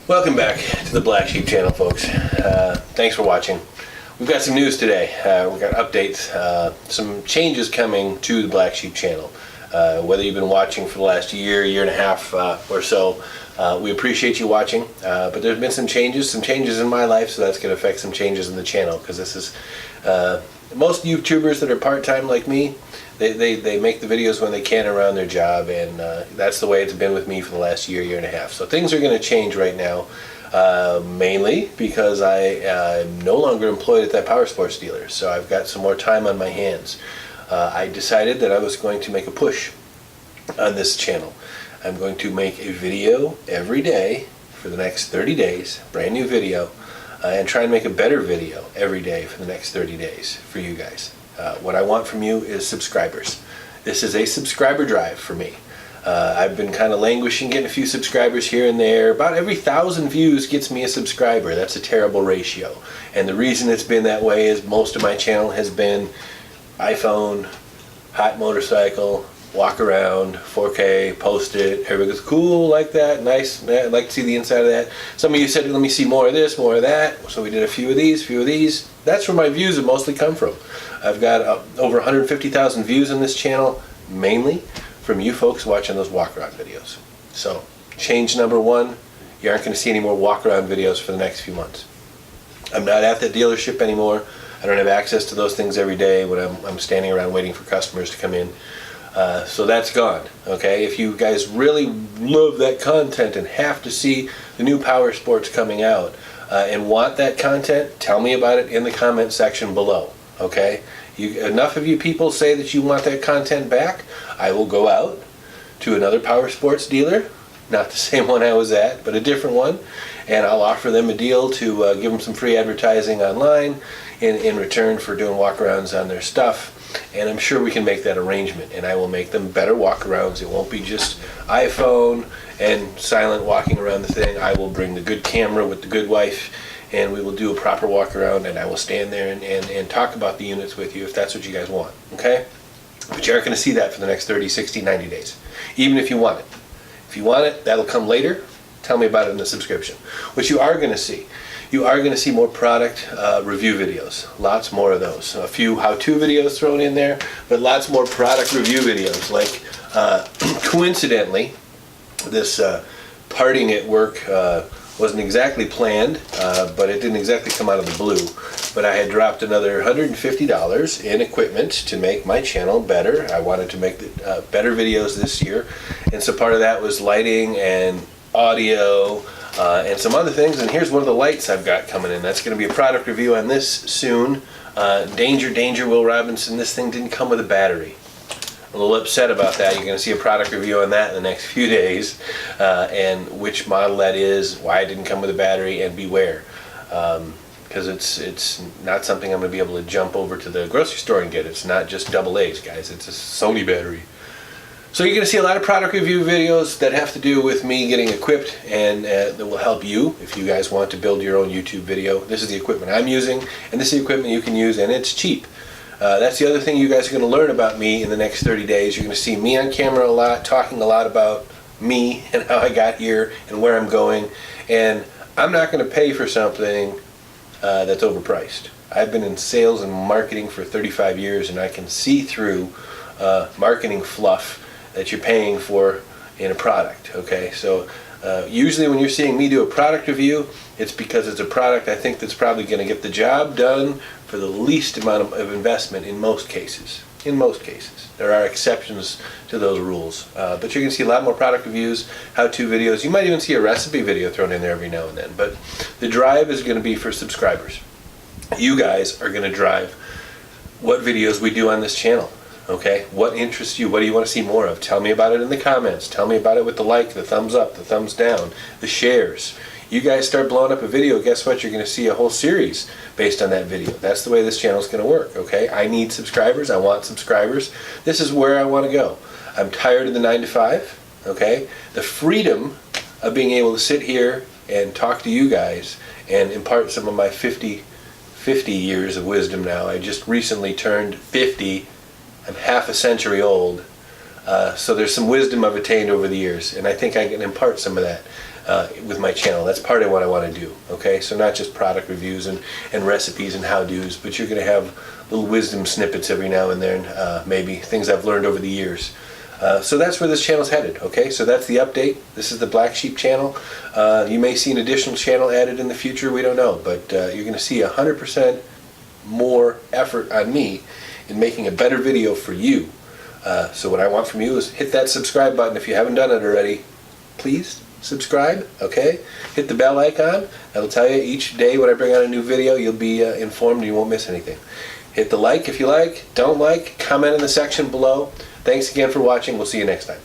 Welcome back to the Blacksheep channel, folks. Thanks for watching. We've got some news today. We've got updates, some changes coming to the Blacksheep channel. Whether you've been watching for the last year and a half or so, we appreciate you watching. But there's been some changes in my life, so that's going to affect some changes in the channel, because this is most YouTubers that are part-time like me. They make the videos when they can around their job, and that's the way it's been with me for the last year and a half. So things are going to change right now, mainly because I am no longer employed at that power sports dealer. So I've got some more time on my hands. I decided that I was going to make a push on this channel. I'm going to make a video every day for the next 30 days, brand new video, and try and make a better video every day for the next 30 days for you guys. What I want from you is subscribers. This is a subscriber drive for me. I've been kind of languishing, getting a few subscribers here and there. About every 1,000 views gets me a subscriber. That's a terrible ratio. And the reason it's been that way is most of my channel has been iPhone, hot motorcycle, walk around, 4K, post it, everybody goes, cool, like that, nice, I'd like to see the inside of that. Some of you said, let me see more of this, more of that, so we did a few of these. That's where my views have mostly come from. I've got over 150,000 views on this channel, mainly from you folks watching those walk around videos. So, change number one, you aren't going to see any more walk around videos for the next few months. I'm not at the dealership anymore. I don't have access to those things every day when I'm standing around waiting for customers to come in. So that's gone, okay? If you guys really love that content and have to see the new power sports coming out and want that content, tell me about it in the comment section below, okay? Enough of you people say that you want that content back, I will go out to another power sports dealer, not the same one I was at, but a different one, and I'll offer them a deal to give them some free advertising online in return for doing walkarounds on their stuff. And I'm sure we can make that arrangement, and I will make them better walkarounds. It won't be just iPhone and silent walking around the thing. I will bring the good camera with the good wife, and we will do a proper walkaround, and I will stand there and talk about the units with you if that's what you guys want, okay? But you aren't going to see that for the next 30, 60, 90 days, even if you want it. If you want it, that'll come later. Tell me about it in the subscription. What you are going to see, you are going to see more product review videos. Lots more of those. A few how-to videos thrown in there, but lots more product review videos. Like, coincidentally, this parting at work wasn't exactly planned, but it didn't exactly come out of the blue. But I had dropped another $150 in equipment to make my channel better. I wanted to make better videos this year, and so part of that was lighting and audio, and some other things. And here's one of the lights I've got coming in. That's going to be a product review on this soon. Danger, Will Robinson. This thing didn't come with a battery. I'm a little upset about that. You're going to see a product review on that in the next few days, and which model that is, why it didn't come with a battery, and beware. Because it's not something I'm going to be able to jump over to the grocery store and get. It's not just double A's, guys. It's a Sony battery. So you're going to see a lot of product review videos that have to do with me getting equipped, and that will help you if you guys want to build your own YouTube video. This is the equipment I'm using, and this is the equipment you can use, and it's cheap. That's the other thing you guys are going to learn about me in the next 30 days. You're going to see me on camera a lot, talking a lot about me and how I got here and where I'm going. And I'm not going to pay for something that's overpriced. I've been in sales and marketing for 35 years, and I can see through marketing fluff that you're paying for in a product, okay? So usually when you're seeing me do a product review, it's because it's a product I think that's probably going to get the job done for the least amount of investment in most cases. In most cases. There are exceptions to those rules. But you're going to see a lot more product reviews, how-to videos. You might even see a recipe video thrown in there every now and then. But the drive is going to be for subscribers. You guys are going to drive what videos we do on this channel. Okay, what interests you? What do you want to see more of? Tell me about it in the comments. Tell me about it with the like, the thumbs up, the thumbs down, the shares. You guys start blowing up a video, guess what? You're going to see a whole series based on that video. That's the way this channel is going to work, okay? I need subscribers. I want subscribers. This is where I want to go. I'm tired of the 9 to 5, okay? The freedom of being able to sit here and talk to you guys and impart some of my 50 years of wisdom now. I just recently turned 50. I'm half a century old. So there's some wisdom I've attained over the years, and I think I can impart some of that with my channel. That's part of what I want to do. Okay, so not just product reviews and recipes and how-dos, but you're going to have little wisdom snippets every now and then, maybe things I've learned over the years. So that's where this channel's headed. Okay, so that's the update. This is the Blacksheep channel. You may see an additional channel added in the future. We don't know, but you're going to see 100% more effort on me in making a better video for you. So what I want from you is hit that subscribe button if you haven't done it already. Please subscribe, okay? Hit the bell icon. That'll tell you each day when I bring out a new video, you'll be informed and you won't miss anything. Hit the like if you like, don't like, comment in the section below. Thanks again for watching. We'll see you next time.